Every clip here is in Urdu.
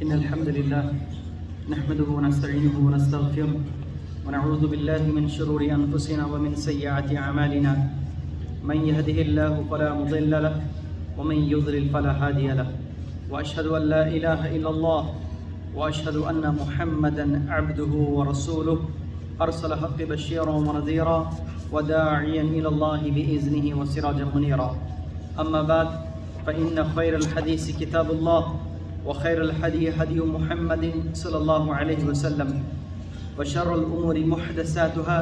إن الحمد لله نحمده ونستعينه ونستغفره ونعوذ بالله من شرور أنفسنا ومن سيئات أعمالنا من يهده الله فلا مضل له ومن يضلل فلا هادي له وأشهد أن لا إله إلا الله وأشهد أن محمدا عبده ورسوله أرسل حق بشيرا ونذيرا وداعيا إلى الله بإذنه وسراجا منيرا أما بعد فإن خير الحديث كتاب الله وخير الهدي هدي محمد صلى الله عليه وسلم وشر الأمور محدثاتها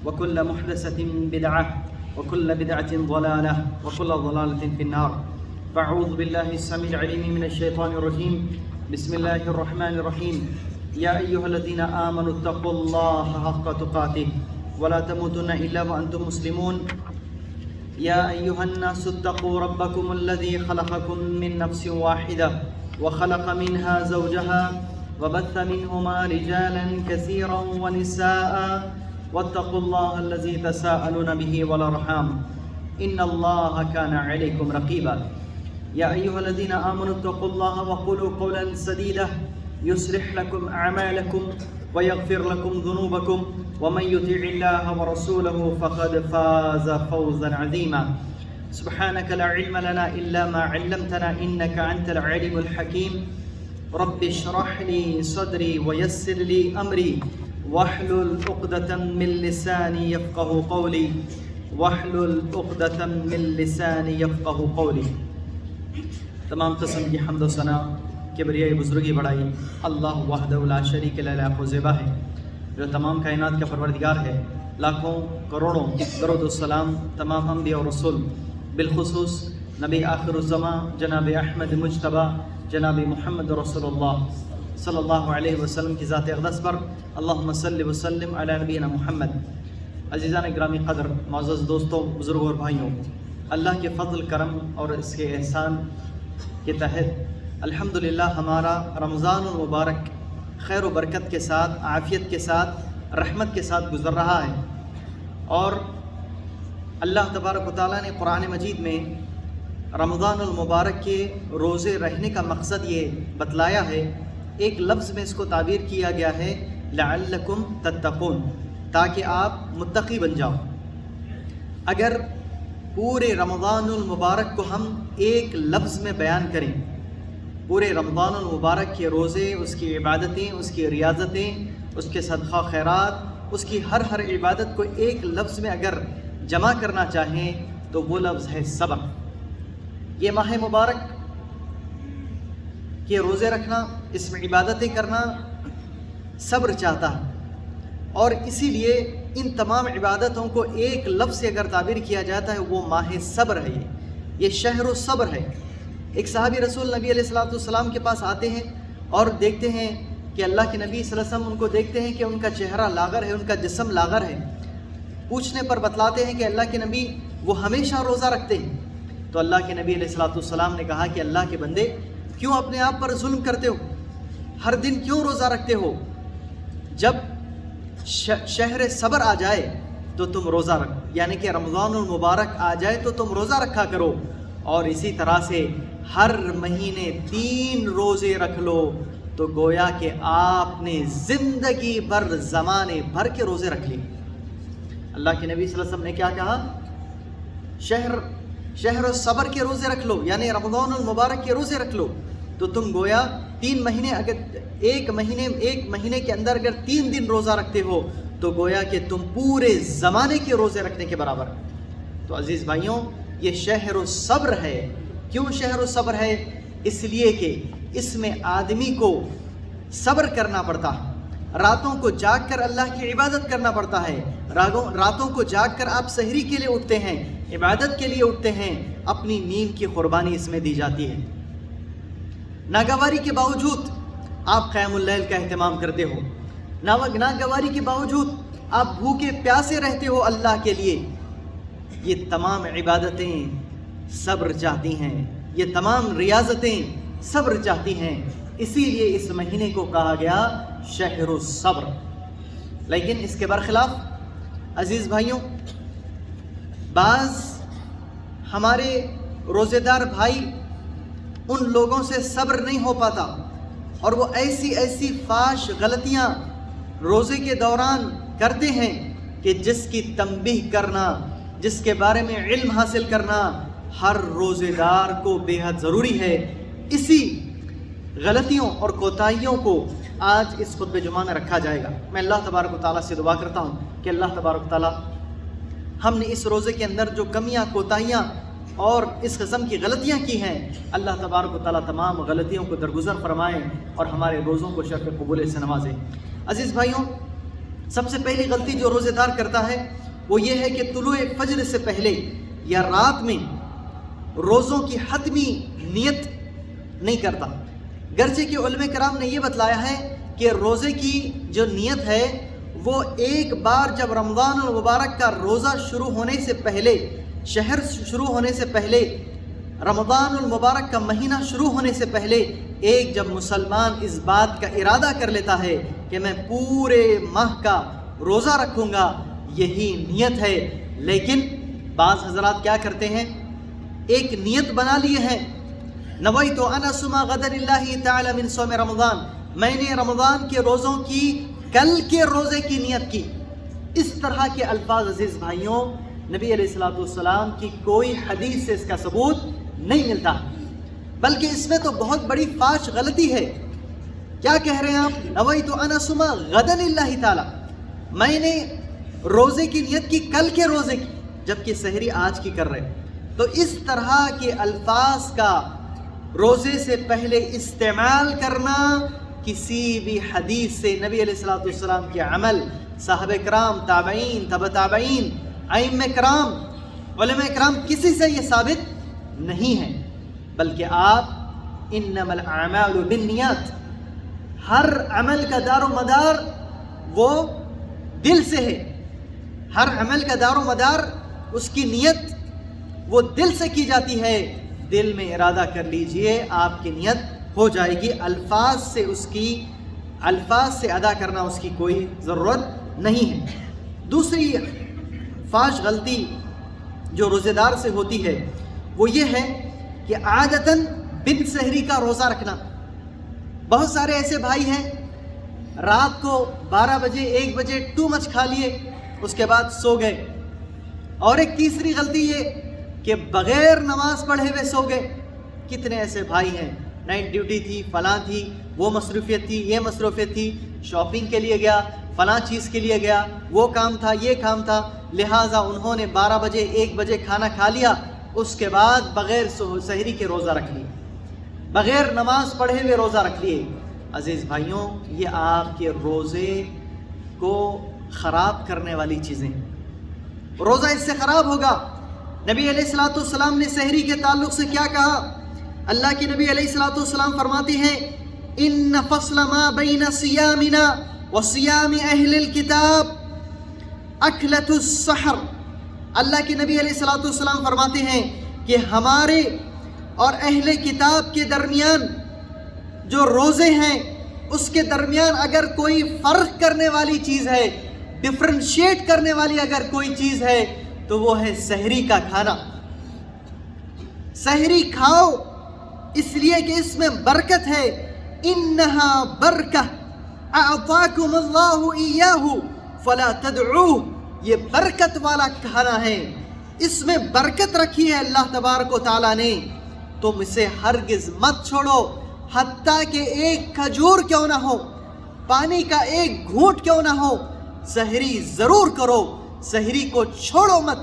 وكل محدثة بدعة وكل بدعة ضلالة وكل ضلالة في النار. فأعوذ بالله السميع العليم من الشيطان الرجيم. بسم الله الرحمن الرحيم. يا أيها الذين آمنوا اتقوا الله حق تقاته ولا تموتن إلا وأنتم مسلمون. يا أيها الناس اتقوا ربكم الذي خلقكم من نفس واحدة وخلق منها زوجها وبث منهما رجالا كثيرا ونساء واتقوا الله الذي تساءلون به والأرحام إن الله كان عليكم رقيبا. يا أيها الذين آمنوا اتقوا الله وقولوا قولا سديدا يصلح لكم أعمالكم ويغفر لكم ذنوبكم ومن يطع الله ورسوله فقد فاز فوزا عظيما. سبحانك لا علم لنا إلا ما علمتنا إنك أنت العليم الحكيم. رب اشرح لي صدري ويسر لي أمري واحلل عقدة من لساني يفقه قولي واحلل عقدة من لساني يفقه قولي. تمام قسم کی حمد و ثنا کبریائی بزرگی بڑائی اللہ وحدہ لا شریک لہ لاکھ و زیبا ہے جو تمام کائنات کا پروردگار ہے. لاکھوں کروڑوں درود و سلام تمام انبیاء و رسول بالخصوص نبی آخر الزمان جناب احمد مجتبی جناب محمد رسول اللہ صلی اللہ علیہ وسلم کی ذات اقدس پر اللہم صلی وسلم علی نبینا محمد. عزیزان گرامی قدر، معزز دوستوں، بزرگوں اور بھائیوں، اللہ کے فضل کرم اور اس کے احسان کے تحت الحمدللہ ہمارا رمضان المبارک خیر و برکت کے ساتھ، عافیت کے ساتھ، رحمت کے ساتھ گزر رہا ہے. اور اللہ تبارک و تعالیٰ نے قرآن مجید میں رمضان المبارک کے روزے رہنے کا مقصد یہ بتلایا ہے. ایک لفظ میں اس کو تعبیر کیا گیا ہے لعلکم تتقون، تاکہ آپ متقی بن جاؤ. اگر پورے رمضان المبارک کو ہم ایک لفظ میں بیان کریں، پورے رمضان المبارک کے روزے، اس کی عبادتیں، اس کی ریاضتیں، اس کے صدقہ خیرات، اس کی ہر عبادت کو ایک لفظ میں اگر جمع کرنا چاہیں تو وہ لفظ ہے صبر. یہ ماہ مبارک کے روزے رکھنا، اس میں عبادتیں کرنا صبر چاہتا ہے، اور اسی لیے ان تمام عبادتوں کو ایک لفظ سے اگر تعبیر کیا جاتا ہے وہ ماہ صبر ہے. یہ شہر و صبر ہے. ایک صحابی رسول نبی علیہ الصلوۃ والسلام کے پاس آتے ہیں اور دیکھتے ہیں کہ اللہ کے نبی صلی اللہ علیہ وسلم ان کو دیکھتے ہیں کہ ان کا چہرہ لاغر ہے، ان کا جسم لاغر ہے. پوچھنے پر بتلاتے ہیں کہ اللہ کے نبی وہ ہمیشہ روزہ رکھتے ہیں. تو اللہ کے نبی علیہ الصلوۃ والسلام نے کہا کہ اللہ کے بندے، کیوں اپنے آپ پر ظلم کرتے ہو؟ ہر دن کیوں روزہ رکھتے ہو؟ جب شہر صبر آ جائے تو تم روزہ رکھو، یعنی کہ رمضان المبارک آ جائے تو تم روزہ رکھا کرو. اور اسی طرح سے ہر مہینے 3 روزے رکھ لو تو گویا کہ آپ نے زندگی بھر، زمانے بھر کے روزے رکھ لیے. اللہ کے نبی صلی اللہ علیہ وسلم نے کیا کہا؟ شہر و صبر کے روزے رکھ لو، یعنی رمضان المبارک کے روزے رکھ لو تو تم گویا 3 مہینے، اگر ایک مہینے کے اندر اگر 3 دن روزہ رکھتے ہو تو گویا کہ تم پورے زمانے کے روزے رکھنے کے برابر. تو عزیز بھائیوں، یہ شہر و صبر ہے. کیوں شہر و صبر ہے؟ اس لیے کہ اس میں آدمی کو صبر کرنا پڑتا ہے. راتوں کو جاگ کر اللہ کی عبادت کرنا پڑتا ہے. راتوں کو جاگ کر آپ سحری کے لیے اٹھتے ہیں، عبادت کے لیے اٹھتے ہیں. اپنی نیند کی قربانی اس میں دی جاتی ہے. ناگواری کے باوجود آپ قیام اللیل کا اہتمام کرتے ہو، ناگواری کے باوجود آپ بھوکے پیاسے رہتے ہو اللہ کے لیے. یہ تمام عبادتیں صبر چاہتی ہیں، یہ تمام ریاضتیں صبر چاہتی ہیں. اسی لیے اس مہینے کو کہا گیا شہر الصبر. لیکن اس کے برخلاف عزیز بھائیوں، بعض ہمارے روزے دار بھائی ان لوگوں سے صبر نہیں ہو پاتا، اور وہ ایسی ایسی فاش غلطیاں روزے کے دوران کرتے ہیں کہ جس کی تنبیہ کرنا، جس کے بارے میں علم حاصل کرنا ہر روزے دار کو بے حد ضروری ہے۔ اسی غلطیوں اور کوتاہیوں کو آج اس خطبہ جمعہ میں رکھا جائے گا۔ میں اللہ تبارک و تعالیٰ سے دعا کرتا ہوں کہ اللہ تبارک و تعالیٰ ہم نے اس روزے کے اندر جو کمیاں، کوتاہیاں اور اس قسم کی غلطیاں کی ہیں، اللہ تبارک و تعالیٰ تمام غلطیوں کو درگزر فرمائیں اور ہمارے روزوں کو شرف قبول سے نوازیں۔ عزیز بھائیوں، سب سے پہلی غلطی جو روزے دار کرتا ہے وہ یہ ہے کہ طلوع فجر سے پہلے یا رات میں روزوں کی حتمی نیت نہیں کرتا۔ گرچہ کہ علماء کرام نے یہ بتلایا ہے کہ روزے کی جو نیت ہے وہ ایک بار جب رمضان المبارک کا روزہ شروع ہونے سے پہلے، شہر شروع ہونے سے پہلے، رمضان المبارک کا مہینہ شروع ہونے سے پہلے ایک جب مسلمان اس بات کا ارادہ کر لیتا ہے کہ میں پورے ماہ کا روزہ رکھوں گا، یہی نیت ہے۔ لیکن بعض حضرات کیا کرتے ہیں، ایک نیت بنا لیے ہیں، نویت ان اصوم غدا للہ تعالی من صوم رمضان، میں نے رمضان کے روزوں کی کل کے روزے کی نیت کی۔ اس طرح کے الفاظ عزیز بھائیوں نبی علیہ الصلوۃ والسلام کی کوئی حدیث سے اس کا ثبوت نہیں ملتا، بلکہ اس میں تو بہت بڑی فاش غلطی ہے۔ کیا کہہ رہے ہیں آپ؟ نویت ان اصوم غدا للہ تعالی، میں نے روزے کی نیت کی کل کے روزے کی، جبکہ سحری آج کی کر رہے۔ تو اس طرح کے الفاظ کا روزے سے پہلے استعمال کرنا کسی بھی حدیث سے، نبی علیہ الصلوۃ والسلام کے عمل، صحابہ کرام، تابعین، تبع تابعین، ائمہ کرام، علماء کرام، کسی سے یہ ثابت نہیں ہے۔ بلکہ آپ انما الاعمال بالنیات، ہر عمل کا دار و مدار وہ دل سے ہے، ہر عمل کا دار و مدار اس کی نیت وہ دل سے کی جاتی ہے۔ دل میں ارادہ کر لیجئے، آپ کی نیت ہو جائے گی، الفاظ سے ادا کرنا اس کی کوئی ضرورت نہیں ہے۔ دوسری فاش غلطی جو روزے دار سے ہوتی ہے وہ یہ ہے کہ عادتاً بن سحری کا روزہ رکھنا۔ بہت سارے ایسے بھائی ہیں رات کو 12 بجے 1 بجے ٹو مچ کھا لیے، اس کے بعد سو گئے۔ اور ایک تیسری غلطی یہ کہ بغیر نماز پڑھے ہوئے سو گئے۔ کتنے ایسے بھائی ہیں، نائٹ ڈیوٹی تھی، فلاں تھی، وہ مصروفیت تھی، یہ مصروفیت تھی، شاپنگ کے لیے گیا، فلاں چیز کے لیے گیا، وہ کام تھا، یہ کام تھا، لہٰذا انہوں نے 12 بجے 1 بجے کھانا کھا لیا، اس کے بعد بغیر سحری کے روزہ رکھ لیے، بغیر نماز پڑھے ہوئے روزہ رکھ لیے۔ عزیز بھائیوں، یہ آپ کے روزے کو خراب کرنے والی چیزیں، روزہ اس سے خراب ہوگا۔ نبی علیہ الصلوۃ والسلام نے سحری کے تعلق سے کیا کہا؟ اللہ کے نبی علیہ الصلوۃ والسلام فرماتے ہیں ان فصل ما بین صیامنا وصیام اہل الکتاب اکلۃ السحر۔ اللہ کے نبی علیہ الصلوۃ والسلام فرماتے ہیں کہ ہمارے اور اہل کتاب کے درمیان جو روزے ہیں اس کے درمیان اگر کوئی فرق کرنے والی چیز ہے، ڈفرینشیٹ کرنے والی اگر کوئی چیز ہے تو وہ ہے سحری کا کھانا۔ سحری کھاؤ اس لیے کہ اس میں برکت ہے، انہا برکہ اعطاکم اللہ ایاہ فلا تدعوہ، یہ برکت والا کھانا ہے، اس میں برکت رکھی ہے اللہ تبارک و تعالیٰ نے، تم اسے ہرگز مت چھوڑو، حتیٰ کہ ایک کھجور کیوں نہ ہو، پانی کا ایک گھونٹ کیوں نہ ہو، سحری ضرور کرو، سحری کو چھوڑو مت۔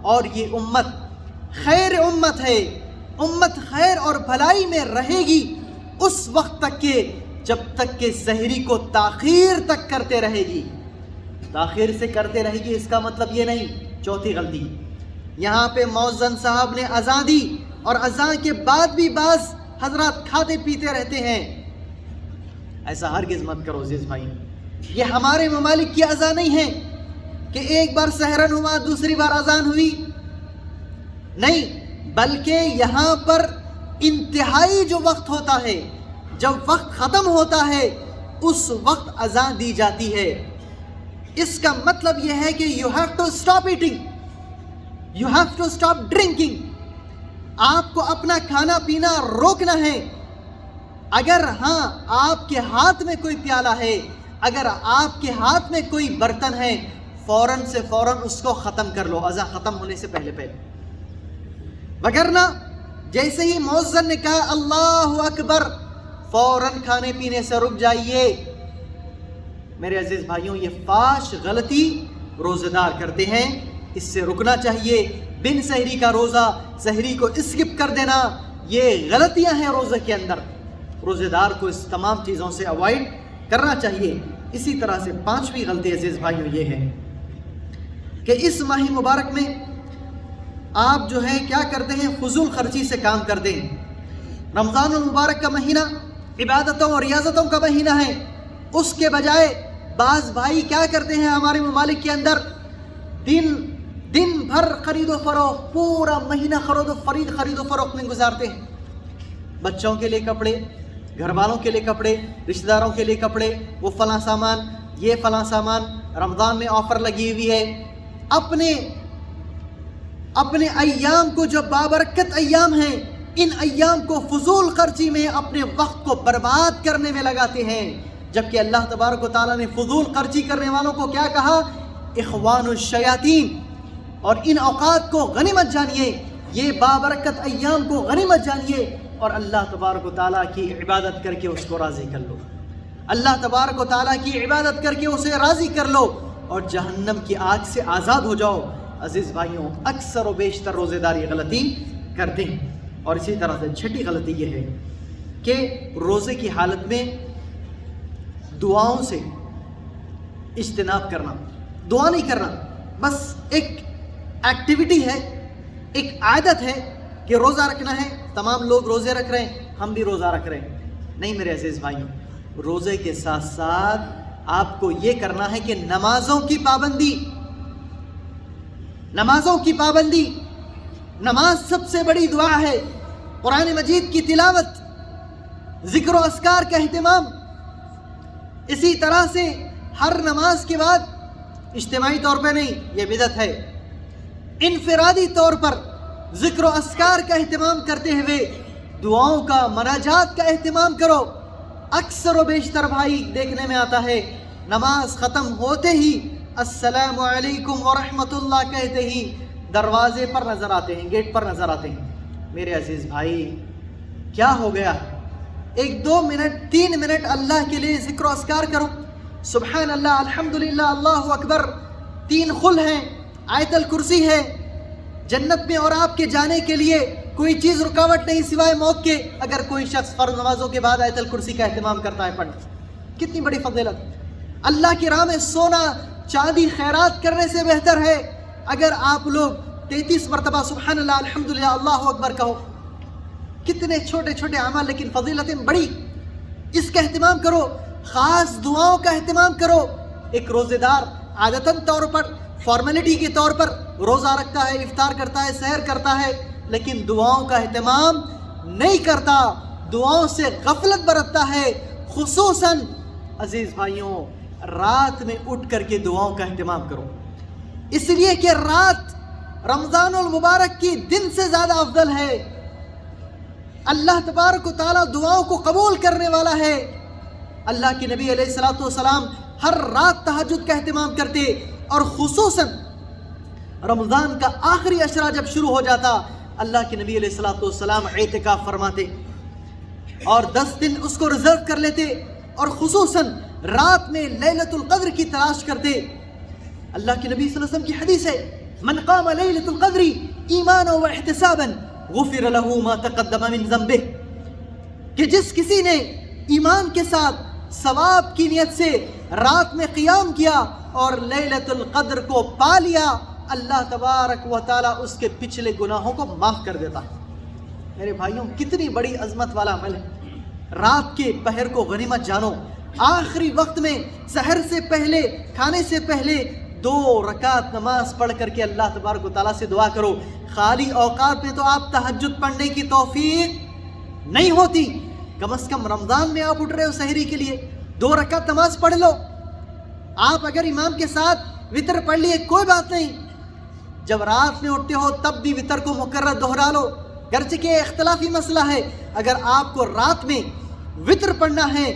اور یہ امت خیر امت ہے، امت خیر اور بھلائی میں رہے گی اس وقت تک کہ جب تک کہ سحری کو تاخیر تک کرتے رہے گی۔ تاخیر سے کرتے رہے گی اس کا مطلب یہ نہیں۔ چوتھی غلطی، یہاں پہ مؤذن صاحب نے اذان دی اور اذان کے بعد بھی بعض حضرات کھاتے پیتے رہتے ہیں، ایسا ہرگز مت کرو عزیز بھائی۔ یہ ہمارے ممالک کی اذان نہیں ہے کہ ایک بار سحرن ہوا دوسری بار اذان ہوئی، نہیں، بلکہ یہاں پر انتہائی جو وقت ہوتا ہے، جب وقت ختم ہوتا ہے اس وقت اذان دی جاتی ہے۔ اس کا مطلب یہ ہے کہ you have to stop eating, you have to stop drinking. آپ کو اپنا کھانا پینا روکنا ہے. اگر ہاں آپ کے ہاتھ میں کوئی پیالہ ہے، اگر آپ کے ہاتھ میں کوئی برتن ہے، فوراً سے فوراً اس کو ختم کر لو، اذان ختم ہونے سے پہلے پہلے. وگرنہ جیسے ہی مؤذن نے کہا اللہ اکبر، فوراً کھانے پینے سے رک جائیے. میرے عزیز بھائیوں، یہ فاش غلطی روزہ دار کرتے ہیں، اس سے رکنا چاہیے. بن سحری کا روزہ، سحری کو اسکپ کر دینا، یہ غلطیاں ہیں روزے کے اندر. روزہ دار کو اس تمام چیزوں سے اوائڈ کرنا چاہیے. اسی طرح سے 5ویں غلطی عزیز بھائیوں یہ ہے کہ اس ماہ مبارک میں آپ جو ہے کیا کرتے ہیں، فضول خرچی سے کام کر دیں. رمضان المبارک کا مہینہ عبادتوں اور ریاضتوں کا مہینہ ہے، اس کے بجائے بعض بھائی کیا کرتے ہیں ہمارے ممالک کے اندر، دن بھر خرید و فروخت، پورا مہینہ خرید و فروخت میں گزارتے ہیں. بچوں کے لیے کپڑے، گھر والوں کے لیے کپڑے، رشتہ داروں کے لیے کپڑے، وہ فلاں سامان، یہ فلاں سامان، رمضان میں آفر لگی ہوئی ہے. اپنے ایام کو جو بابرکت ایام ہیں، ان ایام کو فضول خرچی میں، اپنے وقت کو برباد کرنے میں لگاتے ہیں. جبکہ اللہ تبارک و تعالیٰ نے فضول خرچی کرنے والوں کو کیا کہا؟ اخوان الشیاطین. اور ان اوقات کو غنیمت جانیے، یہ بابرکت ایام کو غنیمت جانیے اور اللہ تبارک و تعالیٰ کی عبادت کر کے اس کو راضی کر لو. اللہ تبارک و تعالیٰ کی عبادت کر کے اسے راضی کر لو اور جہنم کی آگ سے آزاد ہو جاؤ. عزیز بھائیوں، اکثر و بیشتر روزے دار یہ غلطی کرتے ہیں. اور اسی طرح سے 6ٹھی غلطی یہ ہے کہ روزے کی حالت میں دعاؤں سے اجتناب کرنا. دعا نہیں کرنا، بس ایک ایکٹیویٹی ہے، ایک عادت ہے کہ روزہ رکھنا ہے، تمام لوگ روزے رکھ رہے ہیں، ہم بھی روزہ رکھ رہے ہیں. نہیں میرے عزیز بھائیوں، روزے کے ساتھ ساتھ آپ کو یہ کرنا ہے کہ نمازوں کی پابندی. نماز سب سے بڑی دعا ہے. قرآن مجید کی تلاوت، ذکر و اذکار کا اہتمام. اسی طرح سے ہر نماز کے بعد اجتماعی طور پہ نہیں، یہ بدعت ہے، انفرادی طور پر ذکر و اذکار کا اہتمام کرتے ہوئے دعاؤں کا، مناجات کا اہتمام کرو. اکثر و بیشتر بھائی دیکھنے میں آتا ہے نماز ختم ہوتے ہی السلام علیکم ورحمۃ اللہ کہتے ہی دروازے پر نظر آتے ہیں، گیٹ پر نظر آتے ہیں. میرے عزیز بھائی، کیا ہو گیا؟ 1-2 منٹ 3 منٹ اللہ کے لیے ذکر و اذکار کرو. سبحان اللہ، الحمدللہ، اللہ اکبر. 3 خل ہیں، آیت الکرسی ہے. جنت میں اور آپ کے جانے کے لیے کوئی چیز رکاوٹ نہیں سوائے موت کے. اگر کوئی شخص فرض نمازوں کے بعد آیت الکرسی کا اہتمام کرتا ہے پڑھنا، کتنی بڑی فضیلت. اللہ کی راہ میں سونا چاندی خیرات کرنے سے بہتر ہے اگر آپ لوگ 33 مرتبہ سبحان اللہ، الحمدللہ، اللہ اکبر کہو. کتنے چھوٹے چھوٹے اعمال لیکن فضیلتیں بڑی. اس کا اہتمام کرو، خاص دعاؤں کا اہتمام کرو. ایک روزے دار عادتاً طور پر، فارمیلٹی کے طور پر روزہ رکھتا ہے، افطار کرتا ہے، سحر کرتا ہے، لیکن دعاؤں کا اہتمام نہیں کرتا، دعاؤں سے غفلت برتتا ہے. خصوصاً عزیز بھائیوں، رات میں اٹھ کر کے دعاؤں کا اہتمام کرو. اس لیے کہ رات رمضان المبارک کی دن سے زیادہ افضل ہے. اللہ تبارک و تعالیٰ دعاؤں کو قبول کرنے والا ہے. اللہ کے نبی علیہ الصلوۃ والسلام ہر رات تہجد کا اہتمام کرتے اور خصوصاً رمضان کا آخری عشرہ جب شروع ہو جاتا اللہ کے نبی علیہ الصلوۃ والسلام اعتکاف فرماتے اور 10 دن اس کو ریزرو کر لیتے اور خصوصاً رات میں لیلۃ القدر کی تلاش کرتے. اللہ کے نبی صلی اللہ علیہ وسلم کی حدیث ہے، من قام لیلۃ القدر ایمانا واحتسابا غفر له ما تقدم من ذنبه، کہ جس کسی نے ایمان کے ساتھ ثواب کی نیت سے رات میں قیام کیا اور لیلۃ القدر کو پا لیا، اللہ تبارک و تعالیٰ اس کے پچھلے گناہوں کو معاف کر دیتا ہے. میرے بھائیوں، کتنی بڑی عظمت والا عمل ہے. رات کے پہر کو غنیمت جانو. آخری وقت میں سحر سے پہلے، کھانے سے پہلے 2 رکعت نماز پڑھ کر کے اللہ تبارک و تعالیٰ سے دعا کرو. خالی اوقات میں تو آپ تہجد پڑھنے کی توفیق نہیں ہوتی، کم از کم رمضان میں آپ اٹھ رہے ہو سحری کے لیے، 2 رکعت نماز پڑھ لو. آپ اگر امام کے ساتھ وطر پڑھ لیے کوئی بات نہیں، جب رات میں اٹھتے ہو تب بھی وطر کو مکرر دہرا لو. گرچہ کہ اختلافی مسئلہ ہے، اگر آپ کو رات میں وطر پڑھنا ہے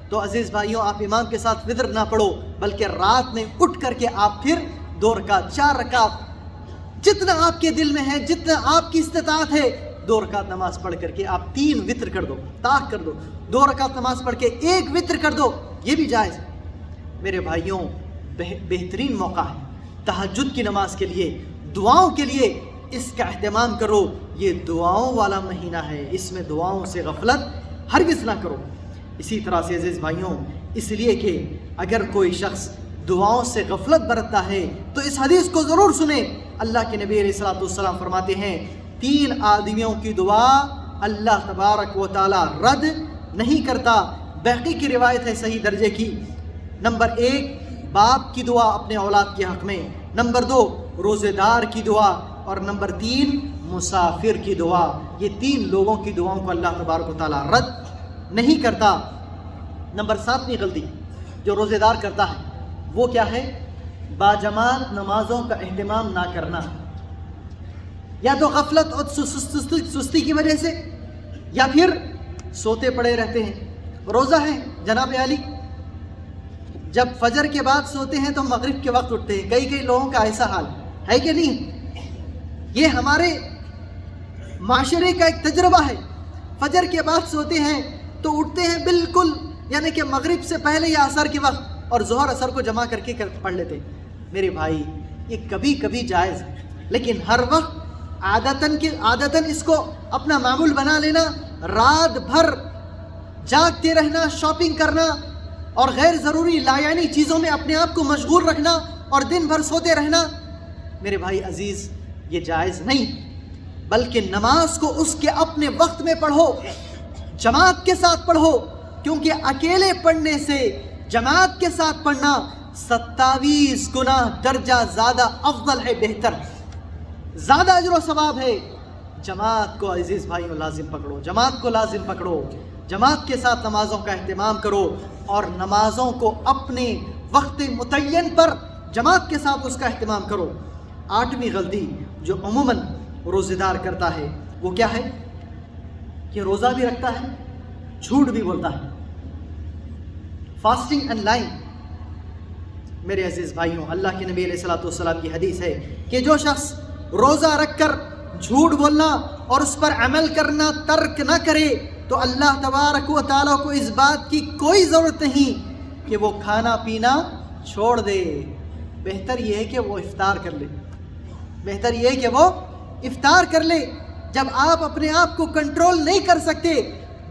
تو عزیز بھائیوں آپ امام کے ساتھ وطر نہ پڑھو، بلکہ رات میں اٹھ کر کے آپ پھر 2 رکعت 4 رکعت جتنا آپ کے دل میں ہے، جتنا آپ کی استطاعت ہے، 2 رکعت نماز پڑھ کر کے آپ 3 وطر کر دو، طاق کر دو، 2 رکعت نماز پڑھ کے 1 وطر کر دو، یہ بھی جائز ہے۔ میرے بھائیوں بہترین موقع ہے تہجد کی نماز کے لیے، دعاؤں کے لیے، اس کا اہتمام کرو۔ یہ دعاؤں والا مہینہ ہے، اس میں دعاؤں سے غفلت ہرگز نہ کرو۔ اسی طرح سے عزیز بھائیوں، اس لیے کہ اگر کوئی شخص دعاؤں سے غفلت برتتا ہے تو اس حدیث کو ضرور سنیں۔ اللہ کے نبی علیہ السلام فرماتے ہیں 3 آدمیوں کی دعا اللہ تبارک و تعالی رد نہیں کرتا۔ بہقی کی روایت ہے صحیح درجے کی۔ نمبر 1 باپ کی دعا اپنے اولاد کے حق میں، نمبر 2 روزے دار کی دعا، اور نمبر 3 مسافر کی دعا۔ یہ 3 لوگوں کی دعاؤں کو اللہ تبارک و تعالی رد نہیں کرتا۔ نمبر 7ویں غلطی جو روزے دار کرتا ہے وہ کیا ہے؟ باجماعت نمازوں کا اہتمام نہ کرنا، یا تو غفلت اور سستی کی وجہ سے، یا پھر سوتے پڑے رہتے ہیں۔ روزہ ہے جناب علی، جب فجر کے بعد سوتے ہیں تو مغرب کے وقت اٹھتے ہیں۔ کئی لوگوں کا ایسا حال ہے کہ نہیں؟ یہ ہمارے معاشرے کا ایک تجربہ ہے۔ فجر کے بعد سوتے ہیں تو اٹھتے ہیں بالکل یعنی کہ مغرب سے پہلے یا عصر کے وقت، اور ظہر عصر کو جمع کر کے پڑھ لیتے ہیں۔ میرے بھائی یہ کبھی کبھی جائز ہے، لیکن ہر وقت عادتاً اس کو اپنا معمول بنا لینا، رات بھر جاگتے رہنا، شاپنگ کرنا اور غیر ضروری لایعنی چیزوں میں اپنے آپ کو مشغول رکھنا اور دن بھر سوتے رہنا، میرے بھائی عزیز یہ جائز نہیں۔ بلکہ نماز کو اس کے اپنے وقت میں پڑھو، جماعت کے ساتھ پڑھو، کیونکہ اکیلے پڑھنے سے جماعت کے ساتھ پڑھنا 27 گنا درجہ زیادہ افضل ہے، بہتر، زیادہ اجر و ثواب ہے۔ جماعت کو عزیز بھائیوں لازم پکڑو، جماعت کو لازم پکڑو، جماعت کے ساتھ نمازوں کا اہتمام کرو، اور نمازوں کو اپنے وقت متعین پر جماعت کے ساتھ اس کا اہتمام کرو۔ 8ویں غلطی جو عموماً روزے دار کرتا ہے وہ کیا ہے؟ کہ روزہ بھی رکھتا ہے، جھوٹ بھی بولتا ہے۔ Fasting and lying. میرے عزیز بھائیوں، اللہ کے نبی علیہ السلام کی حدیث ہے کہ جو شخص روزہ رکھ کر جھوٹ بولنا اور اس پر عمل کرنا ترک نہ کرے تو اللہ تبارک و تعالیٰ کو اس بات کی کوئی ضرورت نہیں کہ وہ کھانا پینا چھوڑ دے۔ بہتر یہ ہے کہ وہ افطار کر لے، بہتر یہ ہے کہ وہ افطار کر لے۔ جب آپ اپنے آپ کو کنٹرول نہیں کر سکتے،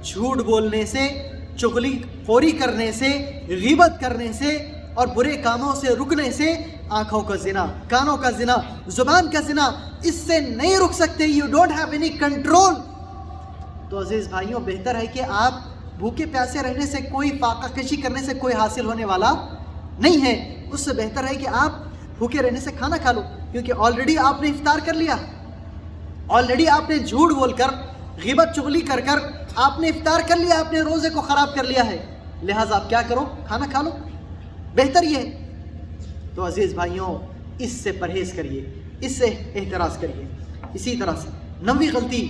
جھوٹ بولنے سے، چغلی خوری کرنے سے، غیبت کرنے سے اور برے کاموں سے رکنے سے، آنکھوں کا زنا، کانوں کا زنا، زبان کا زنا، اس سے نہیں رک سکتے، you don't have any control, تو عزیز بھائیوں بہتر ہے کہ آپ بھوکے پیاسے رہنے سے، کوئی فاقہ کشی کرنے سے کوئی حاصل ہونے والا نہیں ہے۔ اس سے بہتر ہے کہ آپ بھوکے رہنے سے کھانا کھا لو، کیونکہ آلریڈی آپ نے افطار کر لیا، آلریڈی آپ نے جھوٹ بول کر، غیبت چغلی کر کر آپ نے افطار کر لیا، آپ نے روزے کو خراب کر لیا ہے، لہٰذا آپ کیا کرو؟ کھانا کھا لو، بہتر یہ ہے۔ تو عزیز بھائیوں اس سے پرہیز کریے، اس سے احتراز کریے۔ اسی طرح سے 9ویں غلطی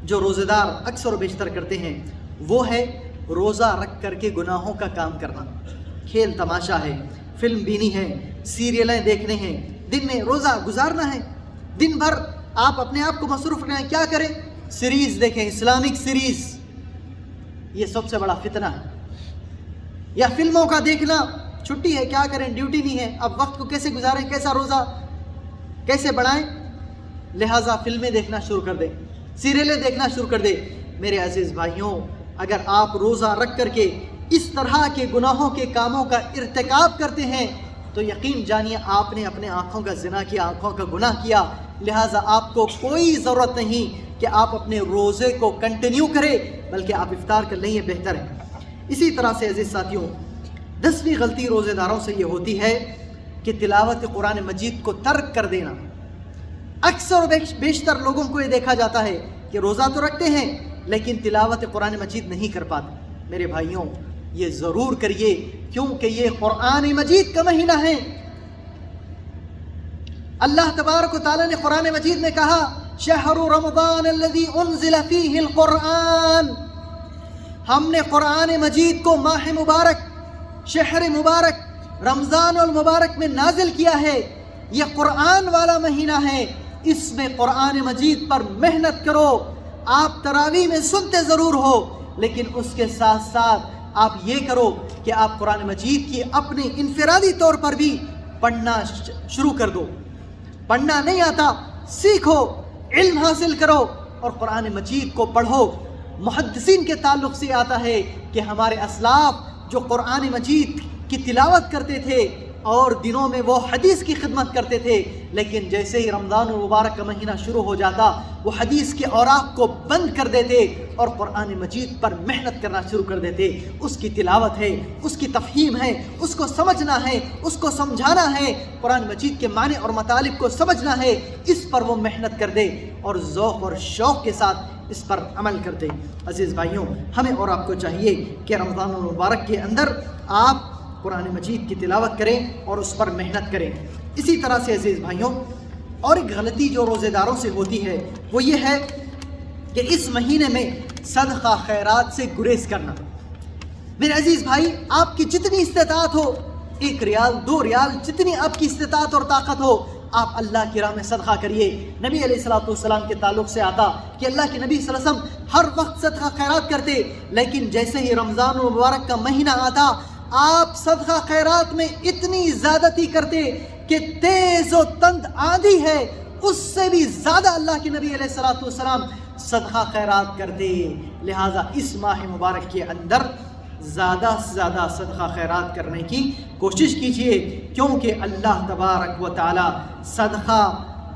جو روزے دار اکثر و بیشتر کرتے ہیں وہ ہے روزہ رکھ کر کے گناہوں کا کام کرنا۔ کھیل تماشا ہے، فلم بینی ہے، سیریلیں دیکھنے ہیں، دن میں روزہ گزارنا ہے، دن بھر آپ اپنے آپ کو مصروف رکھیں۔ کیا کریں؟ سیریز دیکھیں، اسلامک سیریز، یہ سب سے بڑا فتنہ ہے۔ یا فلموں کا دیکھنا، چھٹی ہے کیا کریں، ڈیوٹی نہیں ہے، اب وقت کو کیسے گزاریں، کیسا روزہ کیسے بڑھائیں، لہٰذا فلمیں دیکھنا شروع کر دیں، سیریلیں دیکھنا شروع کر دیں۔ میرے عزیز بھائیوں اگر آپ روزہ رکھ کر کے اس طرح کے گناہوں کے کاموں کا ارتکاب کرتے ہیں تو یقین جانیے آپ نے اپنے آنکھوں کا زنا کیا، آنکھوں کا گناہ کیا، لہٰذا آپ کو کوئی ضرورت نہیں کہ آپ اپنے روزے کو کنٹینیو کریں، بلکہ آپ افطار کر لیں، یہ بہتر ہے۔ اسی طرح سے عزیز ساتھیوں 10ویں غلطی روزے داروں سے یہ ہوتی ہے کہ تلاوت قرآن مجید کو ترک کر دینا۔ اکثر و بیشتر لوگوں کو یہ دیکھا جاتا ہے کہ روزہ تو رکھتے ہیں لیکن تلاوت قرآن مجید نہیں کر پاتے۔ میرے بھائیوں یہ ضرور کریے، کیونکہ یہ قرآن مجید کا مہینہ ہے۔ اللہ تبارک و تعالیٰ نے قرآن مجید میں کہا شہر رمضان الذی انزل فیہ القرآن، ہم نے قرآن مجید کو ماہ مبارک، شہر مبارک رمضان المبارک میں نازل کیا ہے۔ یہ قرآن والا مہینہ ہے، اس میں قرآن مجید پر محنت کرو۔ آپ تراویح میں سنتے ضرور ہو، لیکن اس کے ساتھ ساتھ آپ یہ کرو کہ آپ قرآن مجید کی اپنے انفرادی طور پر بھی پڑھنا شروع کر دو۔ پڑھنا نہیں آتا، سیکھو، علم حاصل کرو اور قرآن مجید کو پڑھو۔ محدثین کے تعلق سے آتا ہے کہ ہمارے اسلاف جو قرآن مجید کی تلاوت کرتے تھے اور دنوں میں وہ حدیث کی خدمت کرتے تھے، لیکن جیسے ہی رمضان المبارک کا مہینہ شروع ہو جاتا وہ حدیث کے اوراق کو بند کر دیتے اور قرآن مجید پر محنت کرنا شروع کر دیتے۔ اس کی تلاوت ہے، اس کی تفہیم ہے، اس کو سمجھنا ہے، اس کو سمجھانا ہے، قرآن مجید کے معنی اور مطالب کو سمجھنا ہے، اس پر وہ محنت کر دے اور ذوق اور شوق کے ساتھ اس پر عمل کر دے۔ عزیز بھائیوں، ہمیں اور آپ کو چاہیے کہ رمضان المبارک کے اندر آپ قرآن مجید کی تلاوت کریں اور اس پر محنت کریں۔ اسی طرح سے عزیز بھائیوں، اور ایک غلطی جو روزے داروں سے ہوتی ہے وہ یہ ہے کہ اس مہینے میں صدقہ خیرات سے گریز کرنا۔ میرے عزیز بھائی، آپ کی جتنی استطاعت ہو، 1 ریال 2 ریال جتنی آپ کی استطاعت اور طاقت ہو، آپ اللہ کی راہ میں صدقہ کریے۔ نبی علیہ السلام کے تعلق سے آتا کہ اللہ کے نبی صلی اللہ علیہ وسلم ہر وقت صدقہ خیرات کرتے، لیکن جیسے ہی رمضان المبارک کا مہینہ آتا آپ صدقہ خیرات میں اتنی زیادتی کرتے کہ تیز و تند آندھی ہے اس سے بھی زیادہ اللہ کے نبی علیہ السلام صدقہ خیرات کرتے۔ لہٰذا اس ماہ مبارک کے اندر زیادہ سے زیادہ صدقہ خیرات کرنے کی کوشش کیجیے، کیونکہ اللہ تبارک و تعالی صدقہ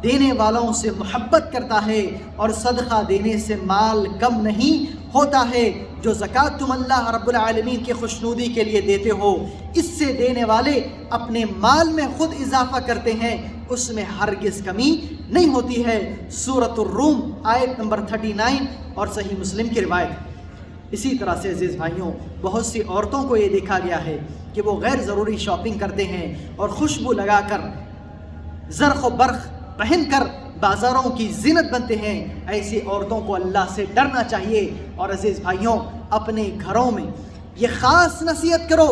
دینے والوں سے محبت کرتا ہے اور صدقہ دینے سے مال کم نہیں ہوتا ہے۔ جو زکوٰۃ تم اللہ رب العالمین کی خوشنودی کے لیے دیتے ہو، اس سے دینے والے اپنے مال میں خود اضافہ کرتے ہیں، اس میں ہرگز کمی نہیں ہوتی ہے۔ سورۃ الروم آیت نمبر 39 اور صحیح مسلم کی روایت۔ اسی طرح سے عزیز بھائیوں، بہت سی عورتوں کو یہ دیکھا گیا ہے کہ وہ غیر ضروری شاپنگ کرتے ہیں اور خوشبو لگا کر، زرق و برق پہن کر بازاروں کی زینت بنتے ہیں۔ ایسی عورتوں کو اللہ سے ڈرنا چاہیے۔ اور عزیز بھائیوں، اپنے گھروں میں یہ خاص نصیحت کرو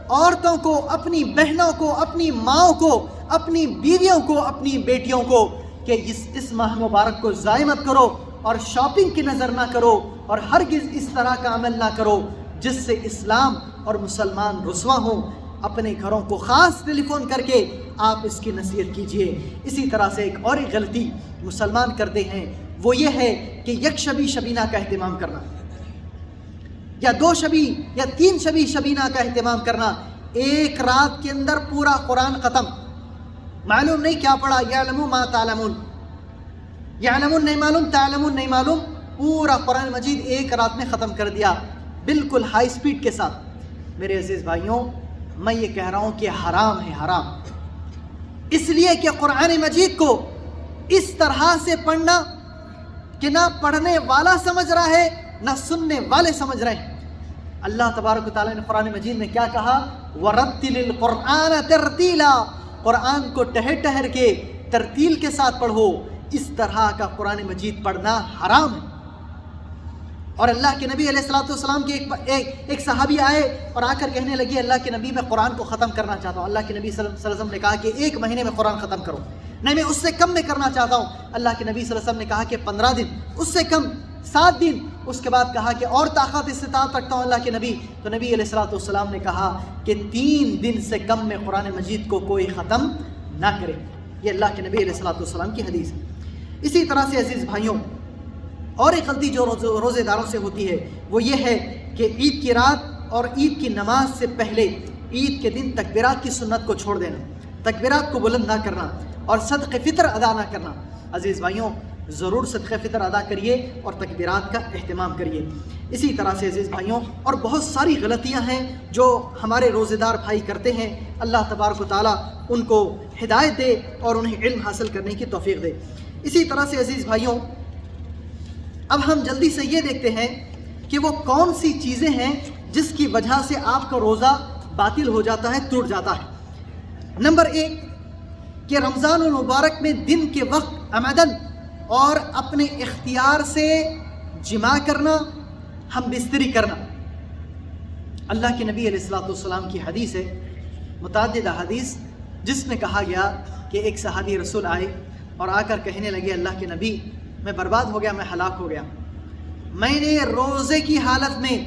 عورتوں کو، اپنی بہنوں کو، اپنی ماؤں کو، اپنی بیویوں کو، اپنی بیٹیوں کو کہ اس ماہ مبارک کو ضائع مت کرو اور شاپنگ کی نظر نہ کرو اور ہرگز اس طرح کا عمل نہ کرو جس سے اسلام اور مسلمان رسوا ہوں۔ اپنے گھروں کو خاص ٹیلی فون کر کے آپ اس کی نصیحت کیجئے۔ اسی طرح سے ایک اور ایک غلطی مسلمان کرتے ہیں، وہ یہ ہے کہ یک شبی شبینہ کا اہتمام کرنا، یا 2 شبی یا 3 شبی شبینہ کا اہتمام کرنا۔ ایک رات کے اندر پورا قرآن ختم، معلوم نہیں کیا پڑھا، یعلم ما تعلمون، یعلمون نہیں معلوم، تعلمون نہیں معلوم، پورا قرآن مجید ایک رات میں ختم کر دیا، بالکل ہائی سپیڈ کے ساتھ۔ میرے عزیز بھائیوں، میں یہ کہہ رہا ہوں کہ حرام ہے، حرام، اس لیے کہ قرآن مجید کو اس طرح سے پڑھنا کہ نہ پڑھنے والا سمجھ رہا ہے نہ سننے والے سمجھ رہے ہیں۔ اللہ تبارک و تعالیٰ نے قرآن مجید میں کیا کہا؟ وَرَتِّلِ الْقُرْآنَ تَرْتِيلًا، قرآن کو ٹہر ٹہر کے ترتیل کے ساتھ پڑھو۔ اس طرح کا قرآن مجید پڑھنا حرام ہے۔ اور اللہ کے نبی علیہ السلام کے ایک صحابی آئے اور آ کر کہنے لگے، اللہ کے نبی میں قرآن کو ختم کرنا چاہتا ہوں۔ اللہ کے نبی صلی اللہ علیہ وسلم نے کہا کہ 1 مہینے میں قرآن ختم کرو۔ نہیں، میں اس سے کم میں کرنا چاہتا ہوں۔ اللہ کے نبی صلی اللہ علیہ وسلم نے کہا کہ 15 دن، اس سے کم 7 دن۔ اس کے بعد کہا کہ اور طاقت استطاعت رکھتا ہوں اللہ کے نبی، تو نبی علیہ السلام نے کہا کہ 3 دن سے کم میں قرآن مجید کو کوئی ختم نہ کرے۔ یہ اللہ کے نبی علیہ السلام کی حدیث ہے۔ اسی طرح سے عزیز بھائیوں، اور ایک غلطی جو روزے داروں سے ہوتی ہے وہ یہ ہے کہ عید کی رات اور عید کی نماز سے پہلے عید کے دن تکبیرات کی سنت کو چھوڑ دینا، تکبیرات کو بلند نہ کرنا اور صدقہ فطر ادا نہ کرنا۔ عزیز بھائیوں، ضرور صدقہ فطر ادا کریے اور تکبیرات کا اہتمام کریے۔ اسی طرح سے عزیز بھائیوں، اور بہت ساری غلطیاں ہیں جو ہمارے روزے دار بھائی کرتے ہیں۔ اللہ تبارک و تعالیٰ ان کو ہدایت دے اور انہیں علم حاصل کرنے کی توفیق دے۔ اسی طرح سے عزیز بھائیوں، اب ہم جلدی سے یہ دیکھتے ہیں کہ وہ کون سی چیزیں ہیں جس کی وجہ سے آپ کا روزہ باطل ہو جاتا ہے، ٹوٹ جاتا ہے۔ نمبر 1 کہ رمضان المبارک میں دن کے وقت عمدن اور اپنے اختیار سے جماع کرنا، ہم بستری کرنا۔ اللہ کے نبی علیہ الصلوۃ والسلام کی حدیث ہے، متعدد حدیث، جس میں کہا گیا کہ ایک صحابی رسول آئے اور آ کر کہنے لگے اللہ کے نبی میں برباد ہو گیا، میں ہلاک ہو گیا، میں نے روزے کی حالت میں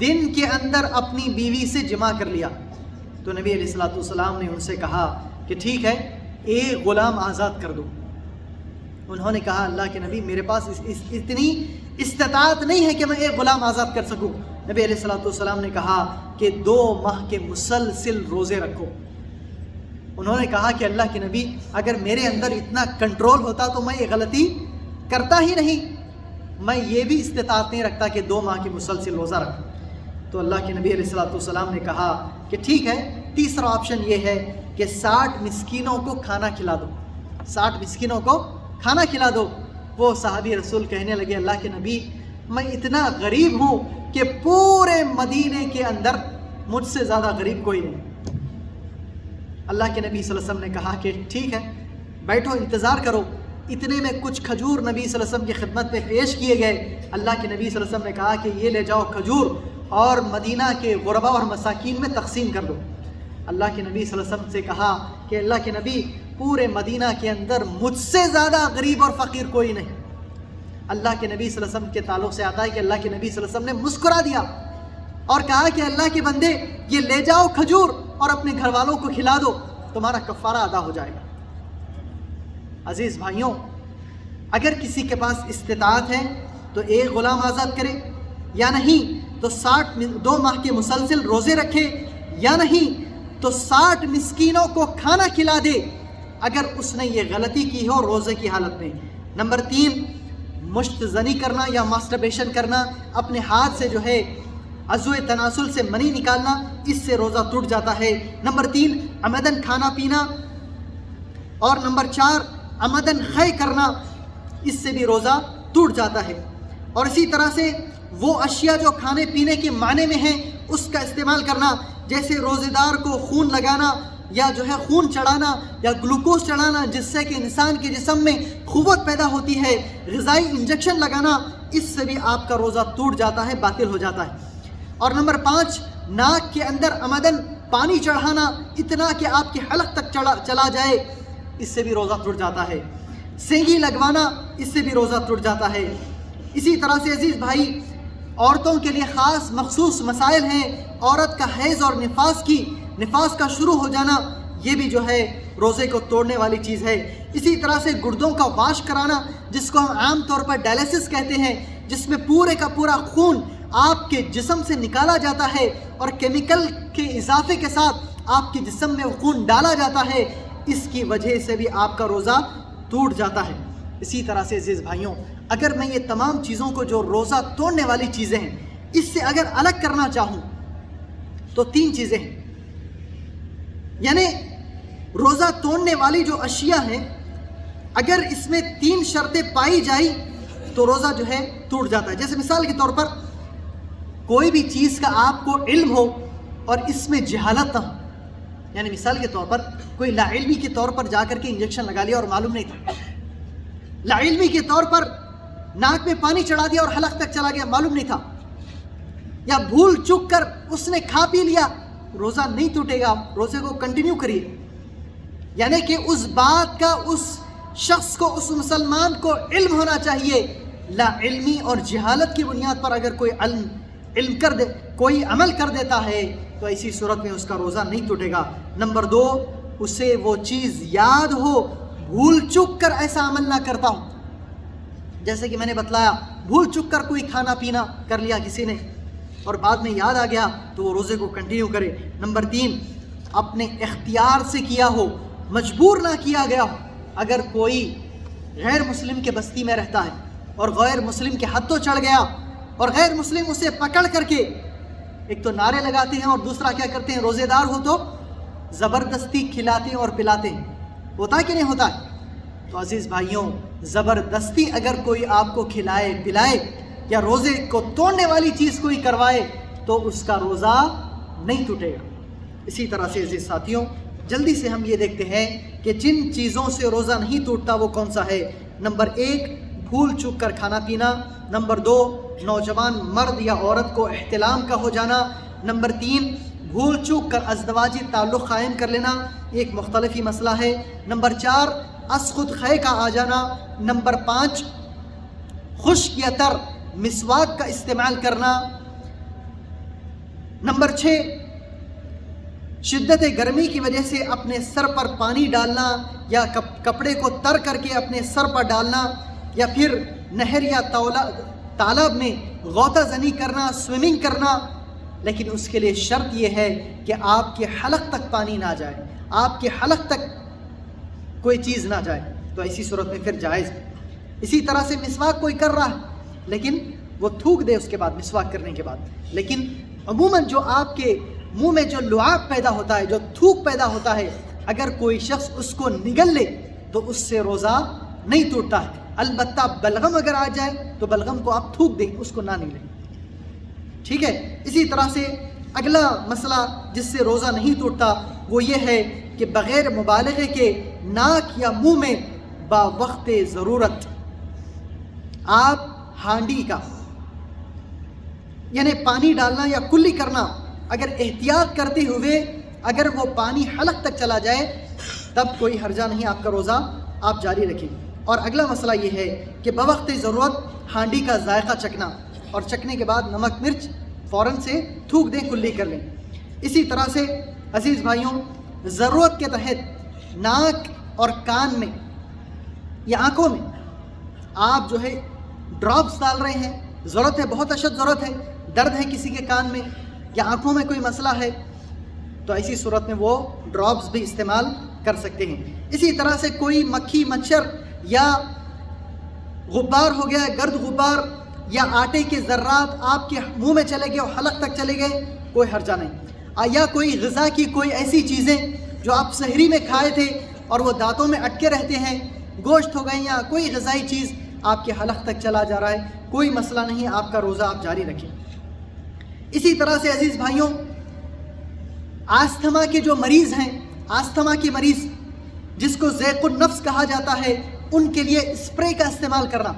دن کے اندر اپنی بیوی سے جماع کر لیا۔ تو نبی علیہ الصلوۃ والسلام نے ان سے کہا کہ ٹھیک ہے، ایک غلام آزاد کر دو۔ انہوں نے کہا اللہ کے نبی میرے پاس اتنی استطاعت نہیں ہے کہ میں ایک غلام آزاد کر سکوں۔ نبی علیہ الصلوۃ والسلام نے کہا کہ 2 ماہ کے مسلسل روزے رکھو۔ انہوں نے کہا کہ اللہ کے نبی اگر میرے اندر اتنا کنٹرول ہوتا تو میں یہ غلطی کرتا ہی نہیں، میں یہ بھی استطاعت نہیں رکھتا کہ 2 ماہ کے مسلسل روزہ رکھوں۔ تو اللہ کے نبی علیہ الصلوۃ والسلام نے کہا کہ ٹھیک ہے، تیسرا آپشن یہ ہے کہ 60 مسکینوں کو کھانا کھلا دو، 60 مسکینوں کو کھانا کھلا دو۔ وہ صحابی رسول کہنے لگے اللہ کے نبی میں اتنا غریب ہوں کہ پورے مدینے کے اندر مجھ سے زیادہ غریب کوئی نہیں۔ اللہ کے نبی صلی اللہ علیہ وسلم نے کہا کہ ٹھیک ہے، بیٹھو انتظار کرو۔ اتنے میں کچھ کھجور نبی صلی اللہ علیہ وسلم کی خدمت میں پیش کیے گئے۔ اللہ کے نبی صلی اللہ علیہ وسلم نے کہا کہ یہ لے جاؤ کھجور اور مدینہ کے غربا اور مساکین میں تقسیم کر دو۔ اللہ کے نبی صلی اللہ علیہ وسلم سے کہا کہ اللہ کے نبی پورے مدینہ کے اندر مجھ سے زیادہ غریب اور فقیر کوئی نہیں۔ اللہ کے نبی صلی اللہ علیہ وسلم کے تعلق سے آتا ہے کہ اللہ کے نبی صلی اللہ علیہ وسلم نے مسکرا دیا اور کہا کہ اللہ کے بندے یہ لے جاؤ کھجور اور اپنے گھر والوں کو کھلا دو، تمہارا کفارہ ادا ہو جائے گا۔ عزیز بھائیوں، اگر کسی کے پاس استطاعت ہے تو ایک غلام آزاد کرے، یا نہیں تو 2 ماہ کے مسلسل روزے رکھے، یا نہیں تو 60 مسکینوں کو کھانا کھلا دے اگر اس نے یہ غلطی کی ہو روزے کی حالت میں۔ نمبر 3، مشت زنی کرنا یا ماسٹربیشن کرنا، اپنے ہاتھ سے جو ہے عضو تناسل سے منی نکالنا، اس سے روزہ ٹوٹ جاتا ہے۔ نمبر 3، عمدن کھانا پینا، اور نمبر 4، عمدن خے کرنا، اس سے بھی روزہ ٹوٹ جاتا ہے۔ اور اسی طرح سے وہ اشیاء جو کھانے پینے کے معنی میں ہیں اس کا استعمال کرنا، جیسے روزے دار کو خون لگانا یا جو ہے خون چڑھانا یا گلوکوز چڑھانا جس سے کہ انسان کے جسم میں قوت پیدا ہوتی ہے، غذائی انجیکشن لگانا، اس سے بھی آپ کا روزہ ٹوٹ جاتا ہے، باطل ہو جاتا ہے۔ اور نمبر 5، ناک کے اندر عمدن پانی چڑھانا اتنا کہ آپ کے حلق تک چلا جائے، اس سے بھی روزہ ٹوٹ جاتا ہے۔ سینگی لگوانا، اس سے بھی روزہ ٹوٹ جاتا ہے۔ اسی طرح سے عزیز بھائی، عورتوں کے لیے خاص مخصوص مسائل ہیں۔ عورت کا حیض اور نفاس کا شروع ہو جانا، یہ بھی جو ہے روزے کو توڑنے والی چیز ہے۔ اسی طرح سے گردوں کا واش کرانا، جس کو ہم عام طور پر ڈائلیسس کہتے ہیں، جس میں پورے کا پورا خون آپ کے جسم سے نکالا جاتا ہے اور کیمیکل کے اضافے کے ساتھ آپ کے جسم میں خون ڈالا جاتا ہے، اس کی وجہ سے بھی آپ کا روزہ ٹوٹ جاتا ہے۔ اسی طرح سے عزیز بھائیوں، اگر میں یہ تمام چیزوں کو جو روزہ توڑنے والی چیزیں ہیں اس سے اگر الگ کرنا چاہوں تو 3 چیزیں ہیں، یعنی روزہ توڑنے والی جو اشیاء ہیں اگر اس میں 3 شرطیں پائی جائیں تو روزہ جو ہے ٹوٹ جاتا ہے۔ جیسے مثال کے طور پر کوئی بھی چیز کا آپ کو علم ہو اور اس میں جہالت نہ ہو، یعنی مثال کے طور پر کوئی لا علمی کے طور پر جا کر کے انجیکشن لگا لیا اور معلوم نہیں تھا، لا علمی کے طور پر ناک میں پانی چڑھا دیا اور حلق تک چلا گیا، معلوم نہیں تھا، یا بھول چک کر اس نے کھا پی لیا، روزہ نہیں ٹوٹے گا، روزے کو کنٹینیو کریے۔ یعنی کہ اس بات کا اس شخص کو، اس مسلمان کو علم ہونا چاہیے۔ لا علمی اور جہالت کی بنیاد پر اگر کوئی عمل کر دیتا ہے تو ایسی صورت میں اس کا روزہ نہیں ٹوٹے گا۔ نمبر 2، اسے وہ چیز یاد ہو، بھول چک کر ایسا عمل نہ کرتا ہوں، جیسے کہ میں نے بتلایا بھول چک کر کوئی کھانا پینا کر لیا کسی نے اور بعد میں یاد آ گیا تو وہ روزے کو کنٹینیو کرے۔ نمبر 3، اپنے اختیار سے کیا ہو، مجبور نہ کیا گیا ہو۔ اگر کوئی غیر مسلم کے بستی میں رہتا ہے اور غیر مسلم کے ہاتھوں چڑھ گیا اور غیر مسلم اسے پکڑ کر کے ایک تو نعرے لگاتے ہیں اور دوسرا کیا کرتے ہیں، روزے دار ہو تو زبردستی کھلاتے ہیں اور پلاتے ہیں، ہوتا ہے کہ نہیں ہوتا ہے؟ تو عزیز بھائیوں، زبردستی اگر کوئی آپ کو کھلائے پلائے یا روزے کو توڑنے والی چیز کوئی کروائے تو اس کا روزہ نہیں ٹوٹے گا۔ اسی طرح سے عزیز ساتھیوں، جلدی سے ہم یہ دیکھتے ہیں کہ جن چیزوں سے روزہ نہیں ٹوٹتا وہ کون سا ہے۔ نمبر 1 بھول چوک کر کھانا پینا، نمبر 2 نوجوان مرد یا عورت کو احتلام کا ہو جانا، نمبر 3 بھول چوک کر ازدواجی تعلق قائم کر لینا، ایک مختلف ہی مسئلہ ہے، نمبر 4 اسخط خے کا آ جانا، نمبر 5 خشک یا تر مسواک کا استعمال کرنا، نمبر 6 شدت گرمی کی وجہ سے اپنے سر پر پانی ڈالنا یا کپڑے کو تر کر کے اپنے سر پر ڈالنا، یا پھر نہر یا تالاب میں غوطہ زنی کرنا، سوئمنگ کرنا، لیکن اس کے لیے شرط یہ ہے کہ آپ کے حلق تک پانی نہ جائے، آپ کے حلق تک کوئی چیز نہ جائے، تو ایسی صورت میں پھر جائز ہے۔ اسی طرح سے مسواک کوئی کر رہا ہے لیکن وہ تھوک دے اس کے بعد، مسواک کرنے کے بعد، لیکن عموماً جو آپ کے منہ میں جو لعاب پیدا ہوتا ہے، جو تھوک پیدا ہوتا ہے، اگر کوئی شخص اس کو نگل لے تو اس سے روزہ نہیں ٹوٹتا ہے، البتہ بلغم اگر آ جائے تو بلغم کو آپ تھوک دیں، اس کو نہ نگلیں، ٹھیک ہے۔ اسی طرح سے اگلا مسئلہ جس سے روزہ نہیں ٹوٹتا وہ یہ ہے کہ بغیر مبالغے کے ناک یا منہ میں با وقت ضرورت آپ ہانڈی کا یعنی پانی ڈالنا یا کلی کرنا، اگر احتیاط کرتے ہوئے اگر وہ پانی حلق تک چلا جائے تب کوئی حرجہ نہیں، آپ کا روزہ آپ جاری رکھیں۔ اور اگلا مسئلہ یہ ہے کہ بوقت ضرورت ہانڈی کا ذائقہ چکھنا، اور چکھنے کے بعد نمک مرچ فوراً سے تھوک دیں، کلی کر لیں۔ اسی طرح سے عزیز بھائیوں، ضرورت کے تحت ناک اور کان میں یا آنکھوں میں آپ جو ہے ڈراپس ڈال رہے ہیں، ضرورت ہے، بہت اشد ضرورت ہے، درد ہے کسی کے کان میں یا آنکھوں میں کوئی مسئلہ ہے، تو ایسی صورت میں وہ ڈراپس بھی استعمال کر سکتے ہیں۔ اسی طرح سے کوئی مکھی مچھر یا غبار ہو گیا، گرد غبار یا آٹے کے ذرات آپ کے منہ میں چلے گئے اور حلق تک چلے گئے، کوئی حرجہ نہیں۔ یا کوئی غذا کی کوئی ایسی چیزیں جو آپ سحری میں کھائے تھے اور وہ دانتوں میں اٹکے رہتے ہیں، گوشت ہو گئے یا کوئی غذائی چیز آپ کے حلق تک چلا جا رہا ہے، کوئی مسئلہ نہیں، آپ کا روزہ آپ جاری رکھیں۔ اسی طرح سے عزیز بھائیوں، آستھما کے جو مریض ہیں، آستھما کے مریض جس کو ضیق النفس کہا جاتا ہے، ان کے لیے اسپرے کا استعمال کرنا،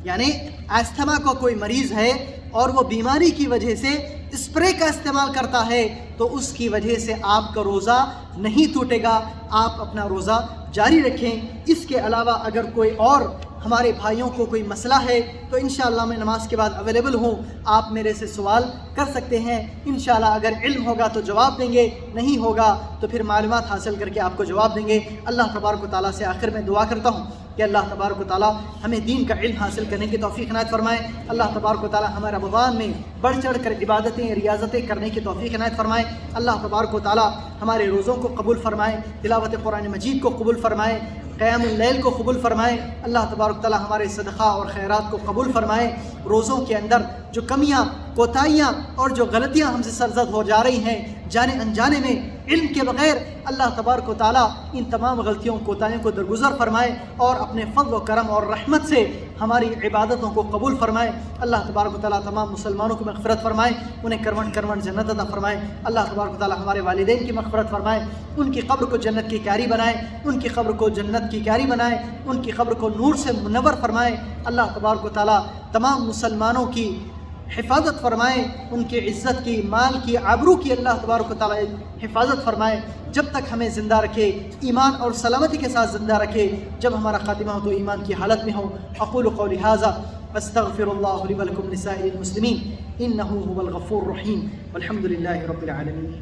یعنی آستھما کو کوئی مریض ہے اور وہ بیماری کی وجہ سے اسپرے کا استعمال کرتا ہے تو اس کی وجہ سے آپ کا روزہ نہیں ٹوٹے گا، آپ اپنا روزہ جاری رکھیں۔ اس کے علاوہ اگر کوئی اور ہمارے بھائیوں کو کوئی مسئلہ ہے تو انشاءاللہ میں نماز کے بعد اویلیبل ہوں، آپ میرے سے سوال کر سکتے ہیں، انشاءاللہ اگر علم ہوگا تو جواب دیں گے، نہیں ہوگا تو پھر معلومات حاصل کر کے آپ کو جواب دیں گے۔ اللہ تبارک و تعالیٰ سے آخر میں دعا کرتا ہوں کہ اللہ تبارک و تعالیٰ ہمیں دین کا علم حاصل کرنے کی توفیق عنایت فرمائے، اللہ تبارک و تعالیٰ ہمارے رمضان میں بڑھ چڑھ کر عبادتیں ریاضتیں کرنے کی توفیق عنایت فرمائے، اللہ تبارک و تعالیٰ ہمارے روزوں کو قبول فرمائے، تلاوت قرآن مجید کو قبول فرمائے، قیام اللیل کو قبول فرمائے، اللہ تبارک و تعالیٰ ہمارے صدقہ اور خیرات کو قبول فرمائے۔ روزوں کے اندر جو کمیاں، کوتاہیاں اور جو غلطیاں ہم سے سرزد ہو جا رہی ہیں جانے انجانے میں، علم کے بغیر، اللہ تبارک و تعالیٰ ان تمام غلطیوں کوتاہیوں کو درگزر فرمائے اور اپنے فضل و کرم اور رحمت سے ہماری عبادتوں کو قبول فرمائے۔ اللہ تبارک و تعالیٰ تمام مسلمانوں کو مغفرت فرمائے، انہیں کروڑ کروڑ جنت عطا فرمائے۔ اللہ تبارک و تعالیٰ ہمارے والدین کی مغفرت فرمائے، ان کی قبر کو جنت کی کیاری بنائے، ان کی قبر کو جنت کی کیاری بنائے، ان کی قبر کو نور سے منور فرمائے۔ اللہ تبارک و تعالیٰ تمام مسلمانوں کی حفاظت فرمائے، ان کی عزت کی، مال کی، آبرو کی اللہ تبارک و تعالیٰ حفاظت فرمائے، جب تک ہمیں زندہ رکھے، ایمان اور سلامتی کے ساتھ زندہ رکھے، جب ہمارا خاتمہ ہو تو ایمان کی حالت میں ہو۔ اقول قولی ھذا استغفر اللہ لی ولکم لسائر المسلمین انہ هو الغفور الرحیم والحمد للہ رب العالمین۔